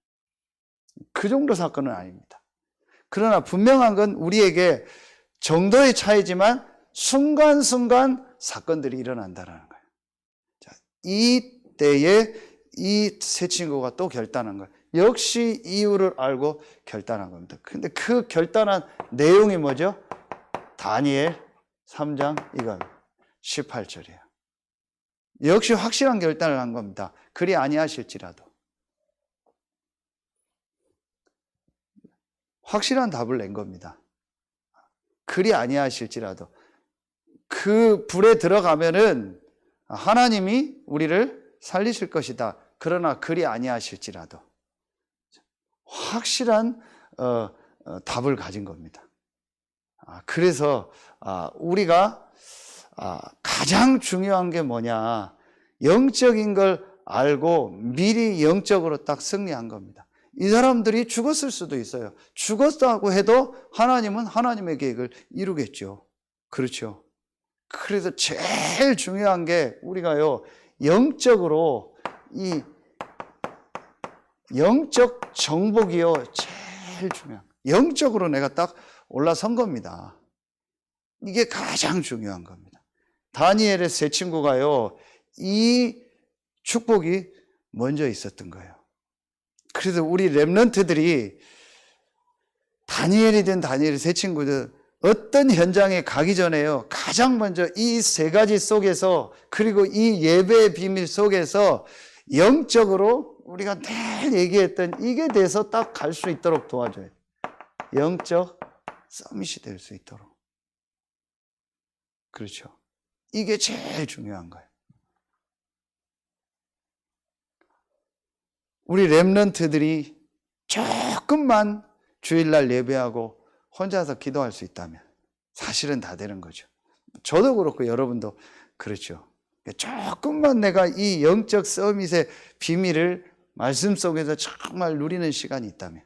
그 정도 사건은 아닙니다. 그러나 분명한 건 우리에게 정도의 차이지만 순간순간 사건들이 일어난다는 거예요. 자, 이때에 이 세 친구가 또 결단한 거예요. 역시 이유를 알고 결단한 겁니다. 근데 그 결단한 내용이 뭐죠? 다니엘 3장 이거 18절이에요. 역시 확실한 결단을 한 겁니다. 그리 아니하실지라도. 확실한 답을 낸 겁니다. 그리 아니하실지라도. 그 불에 들어가면은 하나님이 우리를 살리실 것이다. 그러나 그리 아니하실지라도. 확실한 답을 가진 겁니다. 그래서 우리가 가장 중요한 게 뭐냐, 영적인 걸 알고 미리 영적으로 딱 승리한 겁니다. 이 사람들이 죽었을 수도 있어요. 죽었다고 해도 하나님은 하나님의 계획을 이루겠죠. 그렇죠. 그래서 제일 중요한 게 우리가요, 영적으로 이 영적 정복이요, 제일 중요한, 영적으로 내가 딱 올라선 겁니다. 이게 가장 중요한 겁니다. 다니엘의 세 친구가요, 이 축복이 먼저 있었던 거예요. 그래서 우리 렘넌트들이 다니엘이든 다니엘의 세 친구들 어떤 현장에 가기 전에요, 가장 먼저 이 세 가지 속에서, 그리고 이 예배의 비밀 속에서 영적으로 우리가 늘 얘기했던 이게 돼서 딱 갈 수 있도록 도와줘요. 영적 서밋이 될 수 있도록. 그렇죠. 이게 제일 중요한 거예요. 우리 렘넌트들이 조금만 주일날 예배하고 혼자서 기도할 수 있다면 사실은 다 되는 거죠. 저도 그렇고 여러분도 그렇죠. 조금만 내가 이 영적 서밋의 비밀을 말씀 속에서 정말 누리는 시간이 있다면,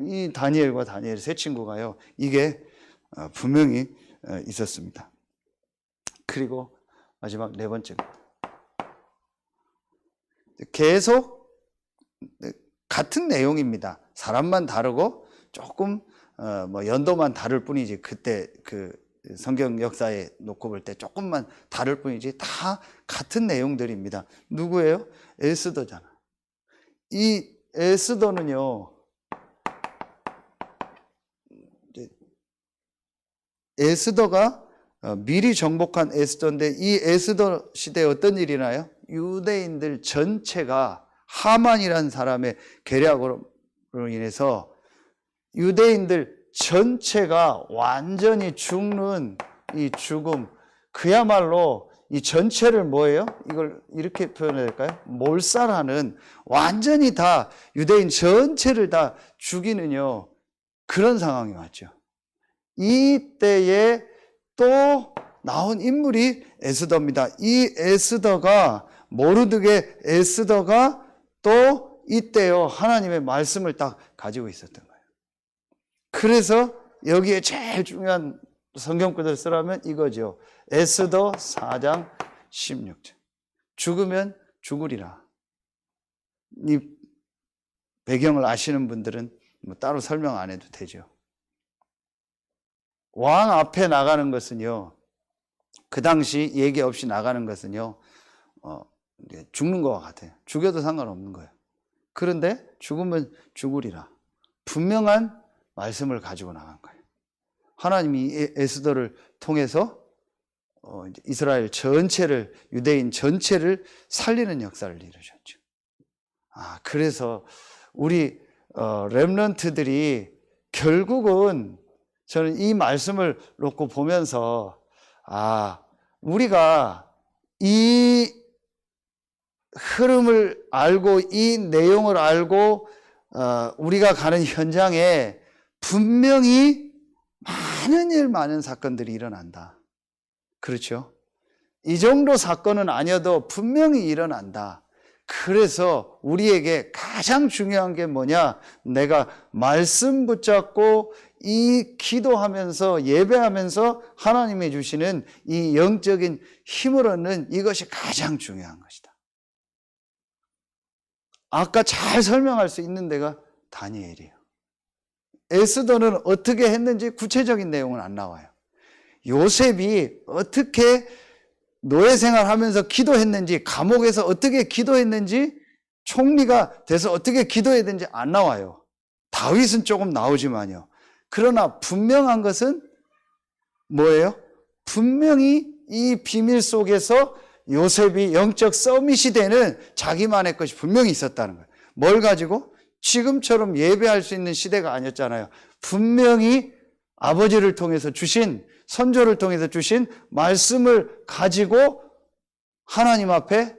이 다니엘과 다니엘 세 친구가요, 이게 분명히 있었습니다. 그리고 마지막 네 번째, 계속 같은 내용입니다. 사람만 다르고 조금 연도만 다를 뿐이지, 그때 그 성경 역사에 놓고 볼 때 조금만 다를 뿐이지 다 같은 내용들입니다. 누구예요? 에스더잖아. 이 에스더는요, 에스더가 미리 정복한 에스더인데, 이 에스더 시대에 어떤 일이 나요? 유대인들 전체가 하만이라는 사람의 계략으로 인해서 유대인들 전체가 완전히 죽는 이 죽음, 그야말로 이 전체를 뭐예요? 이걸 이렇게 표현해야 될까요? 몰살하는, 완전히 다 유대인 전체를 다 죽이는요, 그런 상황이 왔죠. 이때에 또 나온 인물이 에스더입니다. 이 에스더가, 모르드게 에스더가 또 이때요, 하나님의 말씀을 딱 가지고 있었던 거예요. 그래서 여기에 제일 중요한 성경구절 쓰라면 이거죠. 에스더 4장 16절. 죽으면 죽으리라. 배경을 아시는 분들은 뭐 따로 설명 안 해도 되죠. 왕 앞에 나가는 것은요, 그 당시 얘기 없이 나가는 것은요, 죽는 것과 같아요. 죽여도 상관없는 거예요. 그런데 죽으면 죽으리라. 분명한 말씀을 가지고 나간 거예요. 하나님이 에스더를 통해서 이스라엘 전체를, 유대인 전체를 살리는 역사를 이루셨죠. 그래서 우리 렘넌트들이 결국은 저는 이 말씀을 놓고 보면서 우리가 이 흐름을 알고 이 내용을 알고 우리가 가는 현장에 분명히 많은 사건들이 일어난다. 그렇죠? 이 정도 사건은 아니어도 분명히 일어난다. 그래서 우리에게 가장 중요한 게 뭐냐? 내가 말씀 붙잡고 이 기도하면서 예배하면서 하나님이 주시는 이 영적인 힘을 얻는 이것이 가장 중요한 것이다. 아까 잘 설명할 수 있는 데가 다니엘이에요. 에스더는 어떻게 했는지 구체적인 내용은 안 나와요. 요셉이 어떻게 노예 생활하면서 기도했는지, 감옥에서 어떻게 기도했는지, 총리가 돼서 어떻게 기도했는지 안 나와요. 다윗은 조금 나오지만요. 그러나 분명한 것은 뭐예요? 분명히 이 비밀 속에서 요셉이 영적 서밋이 되는 자기만의 것이 분명히 있었다는 거예요. 뭘 가지고? 지금처럼 예배할 수 있는 시대가 아니었잖아요. 분명히 아버지를 통해서 주신, 선조를 통해서 주신 말씀을 가지고 하나님 앞에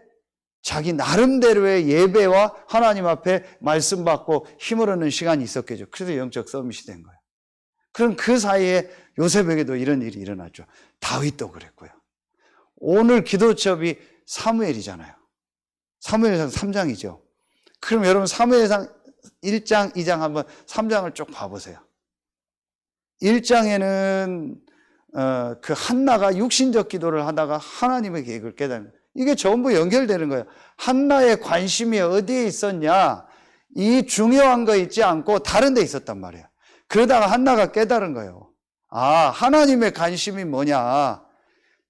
자기 나름대로의 예배와 하나님 앞에 말씀 받고 힘을 얻는 시간이 있었겠죠. 그래서 영적 서밋이 된 거예요. 그럼 그 사이에 요셉에게도 이런 일이 일어났죠. 다윗도 그랬고요. 오늘 기도첩이 사무엘이잖아요. 사무엘상 3장이죠. 그럼 여러분 사무엘상 1장, 2장 한번 3장을 쭉 봐보세요. 1장에는 그 한나가 육신적 기도를 하다가 하나님의 계획을 깨닫는, 이게 전부 연결되는 거예요. 한나의 관심이 어디에 있었냐? 이 중요한 거 있지 않고 다른 데 있었단 말이에요. 그러다가 한나가 깨달은 거예요. 하나님의 관심이 뭐냐?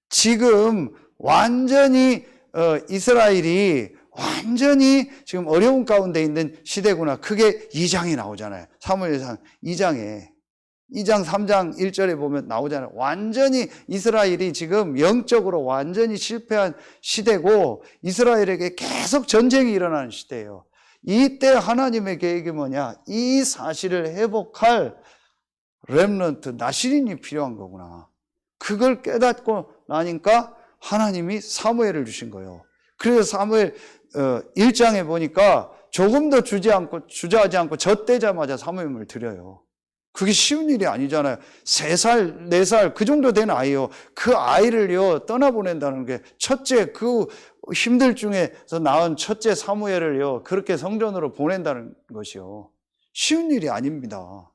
지금 완전히 이스라엘이 완전히 지금 어려운 가운데 있는 시대구나. 그게 2장에 나오잖아요. 사무엘상 2장에. 2장 3장 1절에 보면 나오잖아요. 완전히 이스라엘이 지금 영적으로 완전히 실패한 시대고 이스라엘에게 계속 전쟁이 일어나는 시대예요. 이때 하나님의 계획이 뭐냐? 이 사실을 회복할 렘넌트, 나시린이 필요한 거구나. 그걸 깨닫고 나니까 하나님이 사무엘을 주신 거예요. 그래서 사무엘 1장에 보니까 조금도 주저하지 않고 젖되자마자 사무엘을 드려요. 그게 쉬운 일이 아니잖아요. 3살, 4살 그 정도 된 아이요. 그 아이를요 떠나보낸다는 게 첫째, 그 힘들 중에서 낳은 첫째 사무엘을요 그렇게 성전으로 보낸다는 것이요. 쉬운 일이 아닙니다.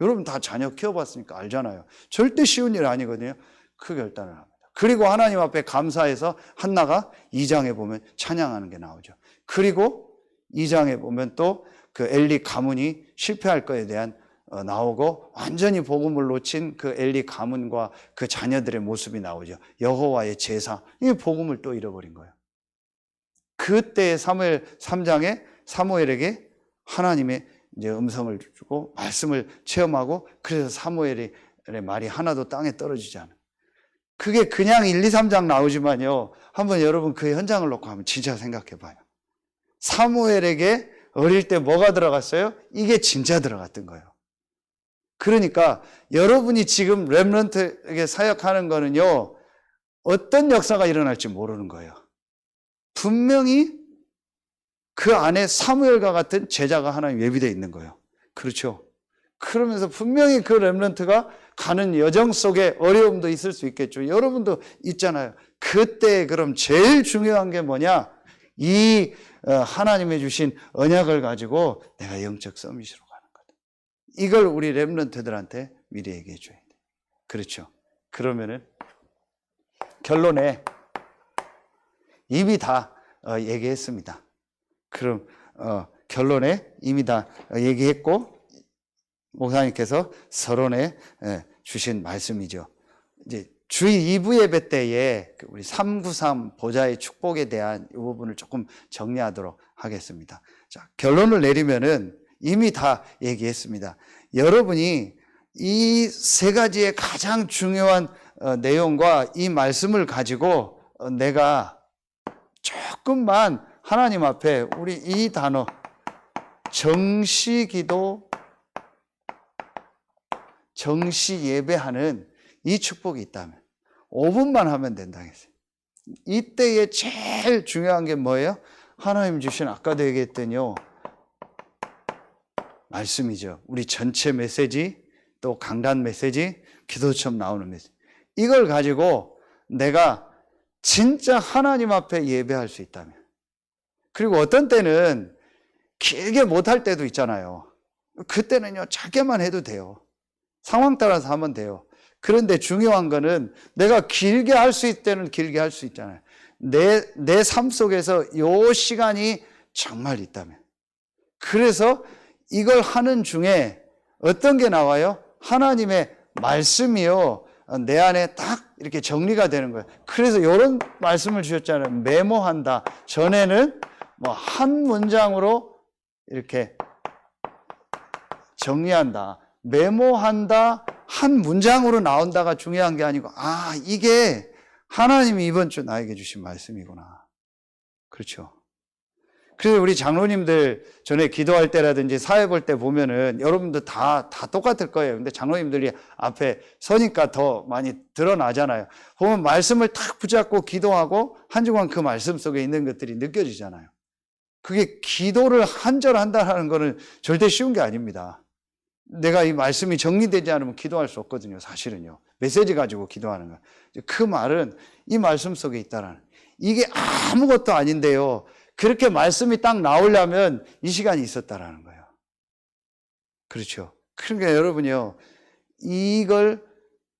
여러분 다 자녀 키워봤으니까 알잖아요. 절대 쉬운 일 아니거든요. 그 결단을 합니다. 그리고 하나님 앞에 감사해서 한나가 2장에 보면 찬양하는 게 나오죠. 그리고 2장에 보면 또 그 엘리 가문이 실패할 것에 대한 나오고 완전히 복음을 놓친 그 엘리 가문과 그 자녀들의 모습이 나오죠. 여호와의 제사, 이 복음을 또 잃어버린 거예요. 그때 사무엘 3장에 사무엘에게 하나님의 이제 음성을 주고 말씀을 체험하고, 그래서 사무엘의 말이 하나도 땅에 떨어지지 않아요. 그게 그냥 1, 2, 3장 나오지만요, 한번 여러분 그 현장을 놓고 한번 진짜 생각해 봐요. 사무엘에게 어릴 때 뭐가 들어갔어요? 이게 진짜 들어갔던 거예요. 그러니까 여러분이 지금 렘넌트에게 사역하는 거는요, 어떤 역사가 일어날지 모르는 거예요. 분명히 그 안에 사무엘과 같은 제자가 하나 예비되어 있는 거예요. 그렇죠? 그러면서 분명히 그 렘넌트가 가는 여정 속에 어려움도 있을 수 있겠죠. 여러분도 있잖아요. 그때 그럼 제일 중요한 게 뭐냐? 이 하나님의 주신 언약을 가지고 내가 영적 서밋으로 가는 거다. 이걸 우리 렘넌트들한테 미리 얘기해 줘야 돼. 그렇죠? 그러면은 결론에 이미 다 얘기했습니다. 그럼 결론에 이미 다 얘기했고, 목사님께서 서론에 주신 말씀이죠. 이제 주의 2부 예배 때에 우리 393 보좌의 축복에 대한 이 부분을 조금 정리하도록 하겠습니다. 자, 결론을 내리면은 이미 다 얘기했습니다. 여러분이 이 세 가지의 가장 중요한 내용과 이 말씀을 가지고 내가 조금만 하나님 앞에 우리 이 단어 정시기도, 정시 예배하는 이 축복이 있다면 5분만 하면 된다고 했어요. 이때에 제일 중요한 게 뭐예요? 하나님 주신, 아까도 얘기했더니요, 말씀이죠. 우리 전체 메시지, 또 강단 메시지, 기도처럼 나오는 메시지. 이걸 가지고 내가 진짜 하나님 앞에 예배할 수 있다면. 그리고 어떤 때는 길게 못할 때도 있잖아요. 그때는요, 작게만 해도 돼요. 상황 따라서 하면 돼요. 그런데 중요한 거는 내가 길게 할 수 있을 때는 길게 할 수 있잖아요. 내 삶 속에서 요 시간이 정말 있다면. 그래서 이걸 하는 중에 어떤 게 나와요? 하나님의 말씀이요, 내 안에 딱 이렇게 정리가 되는 거예요. 그래서 이런 말씀을 주셨잖아요. 메모한다. 전에는 뭐 한 문장으로 이렇게 정리한다. 메모한다. 한 문장으로 나온다가 중요한 게 아니고, 아, 이게 하나님이 이번 주 나에게 주신 말씀이구나. 그렇죠. 그래서 우리 장로님들 전에 기도할 때라든지 사회 볼 때 보면은 여러분들 다 똑같을 거예요. 근데 장로님들이 앞에 서니까 더 많이 드러나잖아요. 보면 말씀을 탁 붙잡고 기도하고 한 주간 그 말씀 속에 있는 것들이 느껴지잖아요. 그게 기도를 한 절 한다는 거는 절대 쉬운 게 아닙니다. 내가 이 말씀이 정리되지 않으면 기도할 수 없거든요. 사실은요. 메시지 가지고 기도하는 거. 그 말은 이 말씀 속에 있다라는. 이게 아무것도 아닌데요. 그렇게 말씀이 딱 나오려면 이 시간이 있었다라는 거예요. 그렇죠. 그러니까 여러분이요, 이걸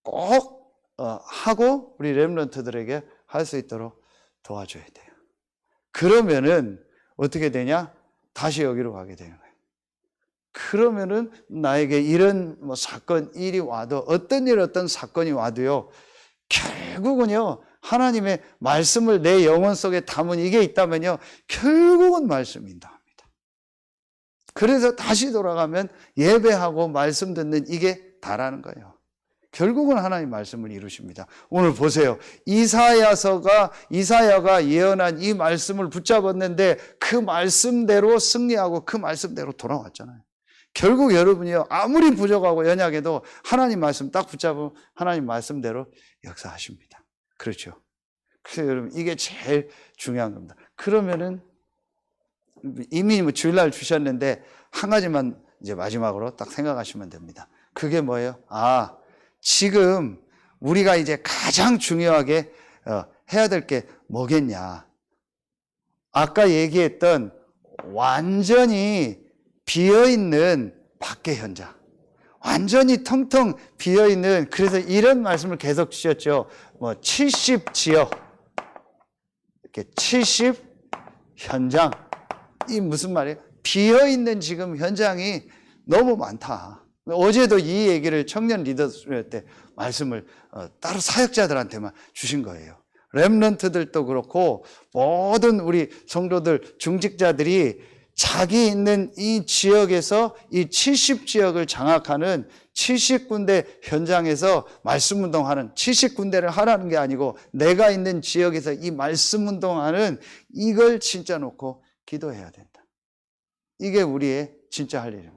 꼭 하고 우리 렘넌트들에게 할 수 있도록 도와줘야 돼요. 그러면은 어떻게 되냐? 다시 여기로 가게 되는 거예요. 그러면은 나에게 이런 뭐 사건, 일이 와도, 어떤 일, 어떤 사건이 와도요, 결국은요, 하나님의 말씀을 내 영혼 속에 담은 이게 있다면요, 결국은 말씀인다 합니다. 그래서 다시 돌아가면 예배하고 말씀 듣는 이게 다라는 거예요. 결국은 하나님 말씀을 이루십니다. 오늘 보세요. 이사야가 예언한 이 말씀을 붙잡았는데 그 말씀대로 승리하고 그 말씀대로 돌아왔잖아요. 결국 여러분이요, 아무리 부족하고 연약해도 하나님 말씀 딱 붙잡으면 하나님 말씀대로 역사하십니다. 그렇죠. 그래서 여러분, 이게 제일 중요한 겁니다. 그러면은 이미 뭐 주일날 주셨는데 한 가지만 이제 마지막으로 딱 생각하시면 됩니다. 그게 뭐예요? 아, 지금 우리가 이제 가장 중요하게 해야 될 게 뭐겠냐? 아까 얘기했던 완전히 비어있는 밖의 현장, 완전히 텅텅 비어있는, 그래서 이런 말씀을 계속 주셨죠. 뭐 70지역, 이렇게 70 현장. 이 무슨 말이에요? 비어있는 지금 현장이 너무 많다. 어제도 이 얘기를 청년 리더십 때 말씀을 따로 사역자들한테만 주신 거예요. 렘넌트들도 그렇고 모든 우리 성도들, 중직자들이 자기 있는 이 지역에서 이 70지역을 장악하는 70군데 현장에서 말씀 운동하는, 70군데를 하라는 게 아니고 내가 있는 지역에서 이 말씀 운동하는, 이걸 진짜 놓고 기도해야 된다. 이게 우리의 진짜 할 일입니다.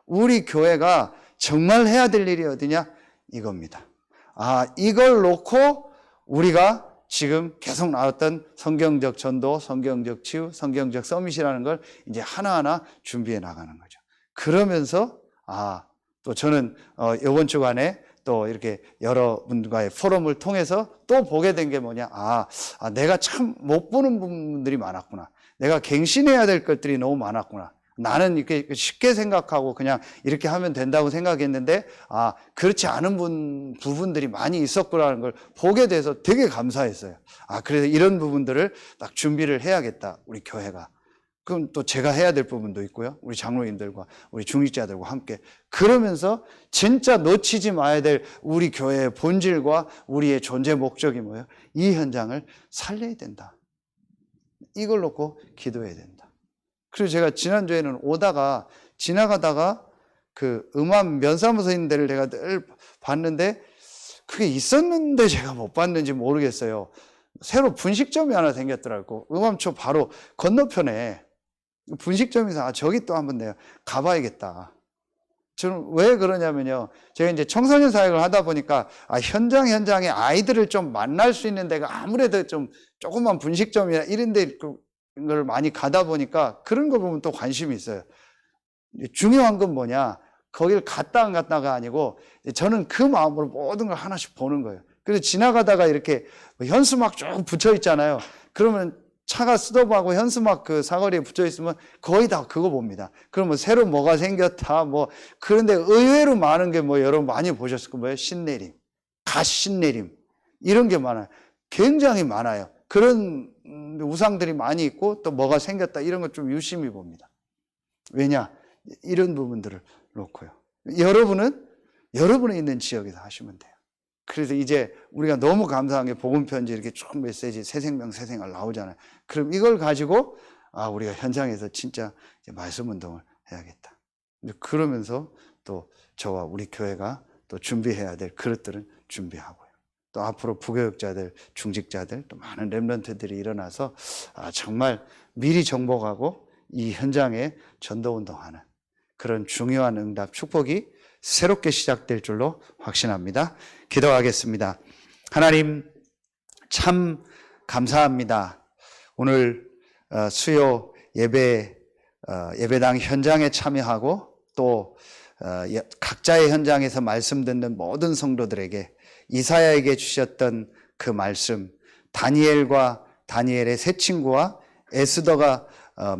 우리 교회가 정말 해야 될 일이 어디냐? 이겁니다. 아, 이걸 놓고 우리가 지금 계속 나왔던 성경적 전도, 성경적 치유, 성경적 서밋이라는 걸 이제 하나하나 준비해 나가는 거죠. 그러면서 또 저는 이번 주간에 또 이렇게 여러분과의 포럼을 통해서 또 보게 된 게 뭐냐? 내가 참 못 보는 부분들이 많았구나. 내가 갱신해야 될 것들이 너무 많았구나. 나는 이렇게 쉽게 생각하고 그냥 이렇게 하면 된다고 생각했는데 그렇지 않은 부분들이 많이 있었구나라는 걸 보게 돼서 되게 감사했어요. 그래서 이런 부분들을 딱 준비를 해야겠다, 우리 교회가. 그럼 또 제가 해야 될 부분도 있고요. 우리 장로님들과 우리 중직자들과 함께 그러면서 진짜 놓치지 마야 될 우리 교회의 본질과 우리의 존재 목적이 뭐예요? 이 현장을 살려야 된다. 이걸 놓고 기도해야 된다. 그리고 제가 지난주에는 오다가 지나가다가 그 음암 면사무소 있는 데를 내가 늘 봤는데 그게 있었는데 제가 못 봤는지 모르겠어요. 새로 분식점이 하나 생겼더라고. 음암초 바로 건너편에 분식점에서 저기 또 한번 내가 가봐야겠다. 저는 왜 그러냐면요. 제가 이제 청소년 사역을 하다 보니까 현장에 아이들을 좀 만날 수 있는 데가 아무래도 좀 조그만 분식점이나 이런 데를 많이 가다 보니까 그런 거 보면 또 관심이 있어요. 중요한 건 뭐냐? 거길 갔다 안 갔다가 아니고 저는 그 마음으로 모든 걸 하나씩 보는 거예요. 그래서 지나가다가 이렇게 현수막 쭉 붙여 있잖아요. 그러면 차가 스톱하고 현수막 그 사거리에 붙여 있으면 거의 다 그거 봅니다. 그러면 새로 뭐가 생겼다 그런데 의외로 많은 게 여러분 많이 보셨을 거예요. 신내림, 갓신내림 이런 게 많아요. 굉장히 많아요. 그런 우상들이 많이 있고 또 뭐가 생겼다 이런 거 좀 유심히 봅니다. 왜냐? 이런 부분들을 놓고요. 여러분이 있는 지역에서 하시면 돼요. 그래서 이제 우리가 너무 감사한 게 복음편지 이렇게 쭉 메시지 새생명 새생활 나오잖아요. 그럼 이걸 가지고 우리가 현장에서 진짜 이제 말씀 운동을 해야겠다. 그러면서 또 저와 우리 교회가 또 준비해야 될 그릇들은 준비하고요. 또 앞으로 부교육자들, 중직자들, 또 많은 렘넌트들이 일어나서 정말 미리 정복하고 이 현장에 전도운동하는 그런 중요한 응답, 축복이 새롭게 시작될 줄로 확신합니다. 기도하겠습니다. 하나님 참 감사합니다. 오늘 수요 예배당 현장에 참여하고 또 각자의 현장에서 말씀 듣는 모든 성도들에게 이사야에게 주셨던 그 말씀, 다니엘의 세 친구와 에스더가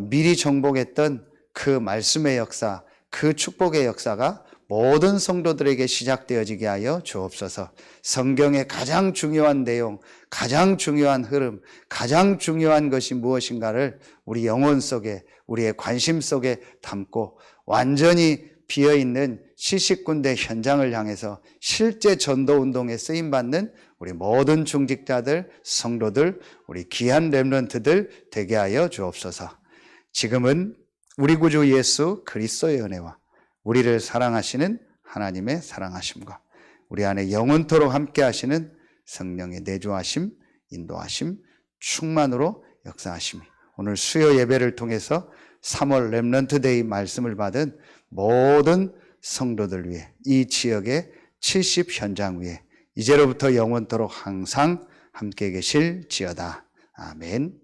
미리 정복했던 그 말씀의 역사, 그 축복의 역사가 모든 성도들에게 시작되어지게 하여 주옵소서. 성경의 가장 중요한 내용, 가장 중요한 흐름, 가장 중요한 것이 무엇인가를 우리 영혼 속에, 우리의 관심 속에 담고 완전히 비어있는 시식군대 현장을 향해서 실제 전도운동에 쓰임받는 우리 모든 중직자들, 성도들, 우리 귀한 렘넌트들 되게 하여 주옵소서. 지금은 우리 구주 예수 그리스도의 은혜와 우리를 사랑하시는 하나님의 사랑하심과 우리 안에 영원토록 함께 하시는 성령의 내주하심, 인도하심, 충만으로 역사하심이 오늘 수요 예배를 통해서 3월 렘넌트데이 말씀을 받은 모든 성도들 위해 이 지역의 70 현장 위에 이제로부터 영원토록 항상 함께 계실지어다. 아멘.